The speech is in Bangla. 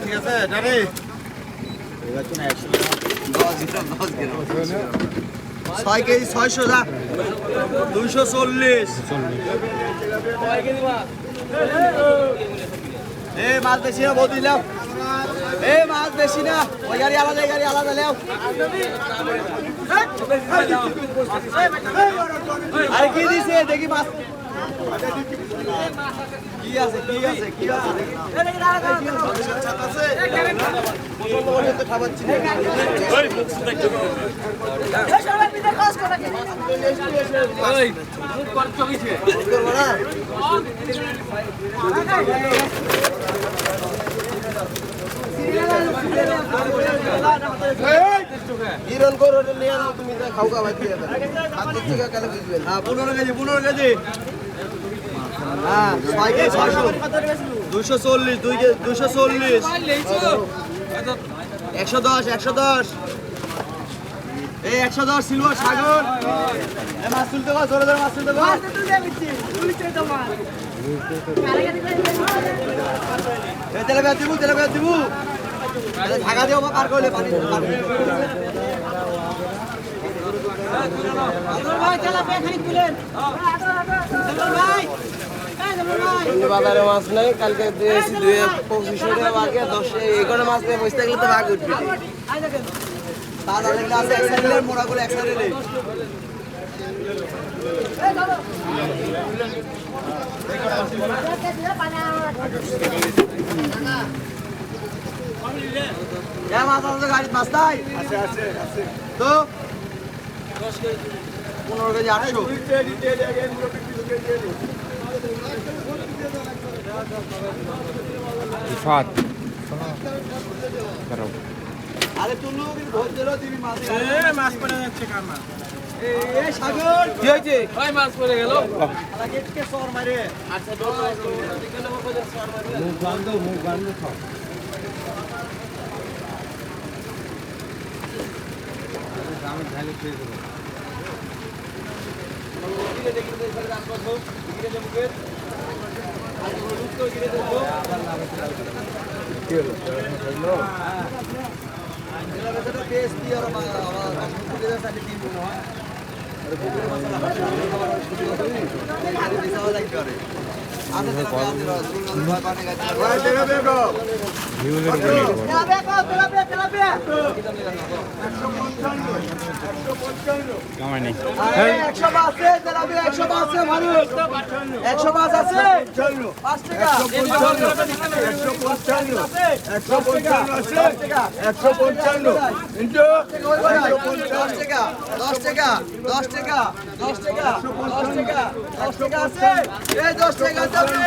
ঠিক আছে জানি 6 কেজি 600 দা 240 মাছ বেশি না বল দিলাম মাছ বেশি না ওই গাড়ি আলাদা লেও আরে কি দিছে দেখি মাছ কি আছে খাবাচ্ছি হিরন করো নিয়ে নাও তুমি খাও খাওয়া দিয়ে হাত দিচ্ছি কেন বুঝবেন হ্যাঁ 15 কেজি হ্যাঁ 6 কেজি 600 240 240 110 এই 110 সিলভার সাগর এই মাছ তুলতে গো জোরে মাছ তুলতে গো তেলে বেয়া দিবু ঢাকা দিও পার করলে পানি বাজারে মাছ নাই কালকে 2500 টাকা বাকি 10 এগারো মাছ নিয়ে বসে থাকলে তো ভাগ উঠবে তাহলে লাগলে আছে এক সাইডে মোড়া করে এক সাইডে মাছ আছে গাড়ি মাছ তাই আছে তো 15 কেজি 800 ইফাত আরে তুলু ভোজ দিলো দিবি মাছ মাছ পড়ে যাচ্ছে কার মাছ এই সাগর কি হইছে কই মাছ পড়ে গেল আলা গেটকে সর মারে আচ্ছা ডোল দিকে লোক কোদের সর মারে মুখ বান্ধ খাও দাম ঢালে খেয়ে দেব গিরে দেখি সরে আসবো গিরে দেব মুখে আর হলুদ তো গিরে দেব কি হলো টেস্ট দিয়ে আর ফুটে যাচ্ছে আমি দিন আর ফুটে মশলা আর দিশাও লাইক করে আতে তেলা পানি গাছ ভাই দেখা দেখো ভিউজের উপরে তেলাপিয়া 155 কামাই নেই 100 আছে তেলাপিয়া 100 আছে মানুষ 105 আছে 5 টাকা 155 ইনটু 10 টাকা আছে এই 10 টাকা যাবে